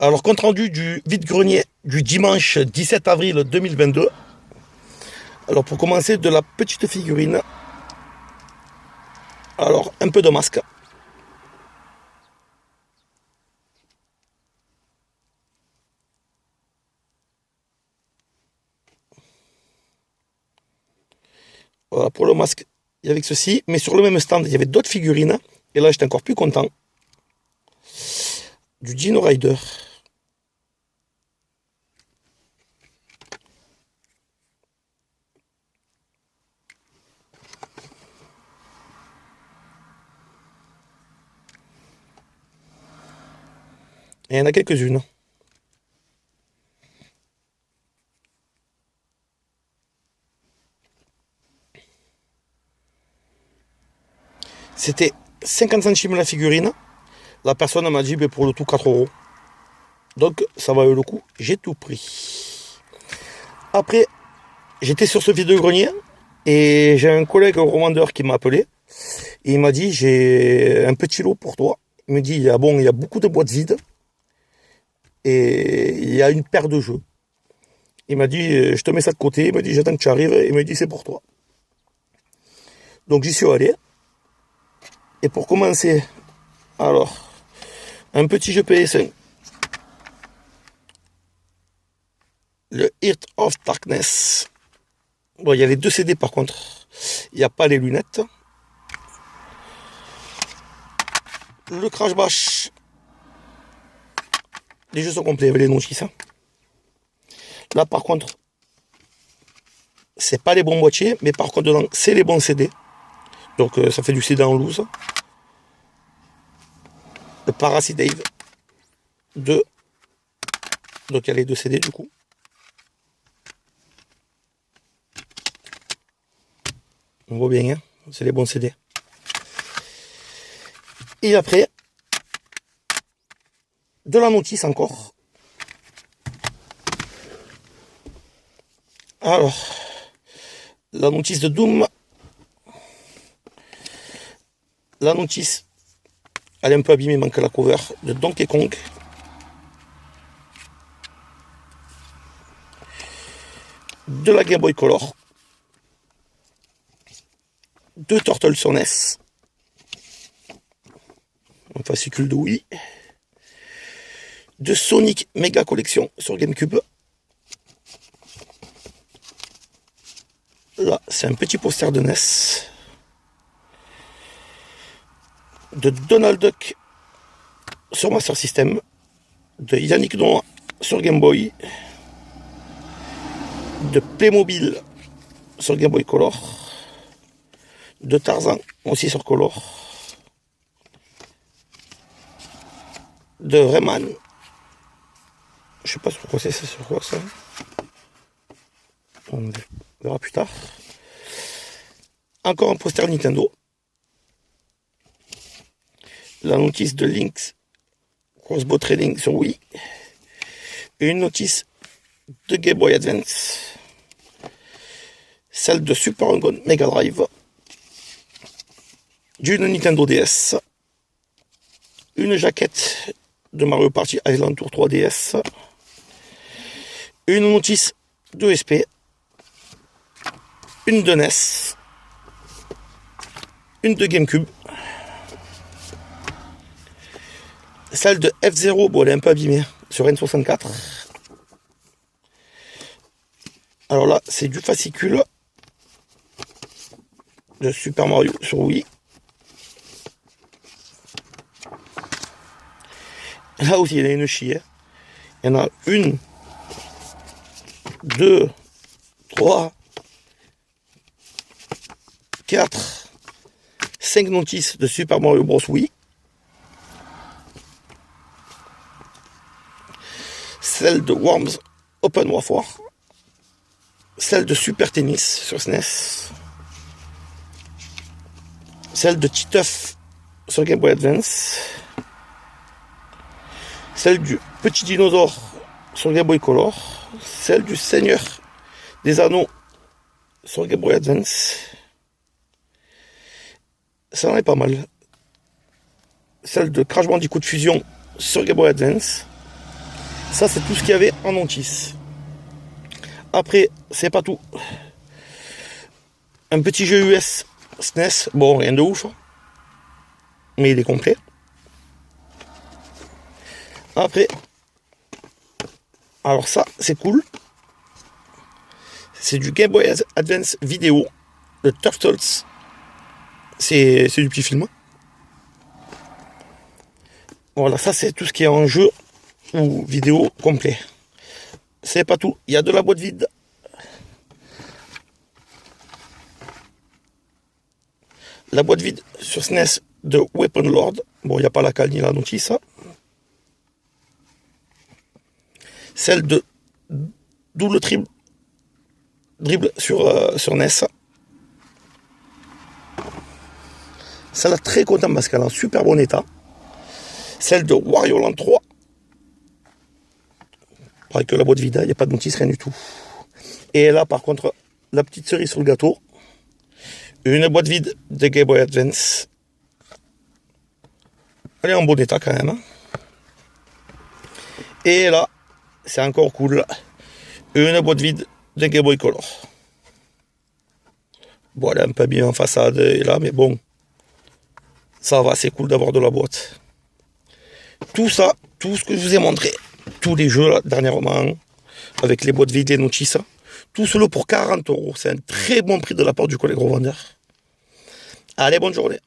Alors, compte rendu du vide-grenier du dimanche 17 avril 2022. Alors, pour commencer, de la petite figurine. Alors, un peu de masque. Voilà, pour le masque, il y avait ceci. Mais sur le même stand, il y avait d'autres figurines. Et là, j'étais encore plus content. Du Dino Rider. Et il y en a quelques-unes. C'était 50 centimes la figurine. La personne m'a dit, pour le tout, 4 euros. Donc, ça valait le coup. J'ai tout pris. Après, j'étais sur ce vide-grenier. Et j'ai un collègue revendeur qui m'a appelé. Et il m'a dit, j'ai un petit lot pour toi. Il me dit, il y a beaucoup de boîtes vides. Et il y a une paire de jeux. Il m'a dit, je te mets ça de côté. Il m'a dit, j'attends que tu arrives. Il m'a dit, c'est pour toi. Donc j'y suis allé. Et pour commencer, alors, un petit jeu PS1. Le Heart of Darkness. Bon, il y a les 2 CD par contre. Il n'y a pas les lunettes. Le Crash Bash. Les jeux sont complets avec les notices. Là par contre, c'est pas les bons boîtiers, mais par contre dedans, c'est les bons CD. Donc ça fait du CD en loose. Le Parasite Dave 2. Donc il y a les 2 CD du coup. On voit bien, hein, c'est les bons CD. Et après, de la notice encore. Alors, la notice de Doom. La notice, elle est un peu abîmée, il manque la cover de Donkey Kong. De la Game Boy Color. De Turtles sur NES. Un fascicule de Wii. De Sonic Mega Collection sur GameCube. Là, c'est un petit poster de NES. De Donald Duck sur Master System. De Yannick Noah sur Game Boy. De Playmobil sur Game Boy Color. De Tarzan aussi sur Color. De Rayman. Je sais pas sur quoi c'est sur quoi ça. On verra plus tard. Encore un poster Nintendo. La notice de Link's Crossbow Trading sur Wii. Et une notice de Game Boy Advance. Celle de Super Hang-On Mega Drive. D'une Nintendo DS. Une jaquette de Mario Party Island Tour 3DS. Une notice de SP. Une de NES. Une de GameCube. Celle de F0, bon elle est un peu abîmée, sur N64. Alors là, c'est du fascicule de Super Mario sur Wii. Là aussi, il y en a une chier. Il y en a une, 2, 3, 4, 5 notices de Super Mario Bros. Wii. Celle de Worms Open Warfare. Celle de Super Tennis sur SNES. Celle de Titeuf sur Game Boy Advance. Celle du Petit Dinosaure sur Game Boy Color. Celle du Seigneur des Anneaux sur Game Boy Advance. Ça en est pas mal. Celle de Crash Bandicoot Fusion sur Game Boy Advance. Ça, c'est tout ce qu'il y avait en notice. Après, c'est pas tout. Un petit jeu US SNES. Bon, rien de ouf. Mais il est complet. Après, alors ça, c'est cool. C'est du Game Boy Advance vidéo de Turtles. C'est du petit film. Voilà, ça c'est tout ce qui est en jeu ou vidéo complet. C'est pas tout, il y a de la boîte vide. La boîte vide sur SNES de Weapon Lord. Bon, il n'y a pas la cale ni la notice. Celle de double dribble sur NES. Celle-là très content parce qu'elle est en super bon état. Celle de Wario Land 3. Pareil que la boîte vide, il n'y a pas de notice, rien du tout. Et là, par contre, la petite cerise sur le gâteau. Une boîte vide de Game Boy Advance. Elle est en bon état quand même. Et là, c'est encore cool. Une boîte vide de Game Boy Color. Bon, elle est un peu bien en façade et là, mais bon. Ça va, c'est cool d'avoir de la boîte. Tout ça, tout ce que je vous ai montré, tous les jeux là, dernièrement, avec les boîtes vides, les notices, tout cela pour 40 €. C'est un très bon prix de la part du collègue revendeur. Allez, bonne journée.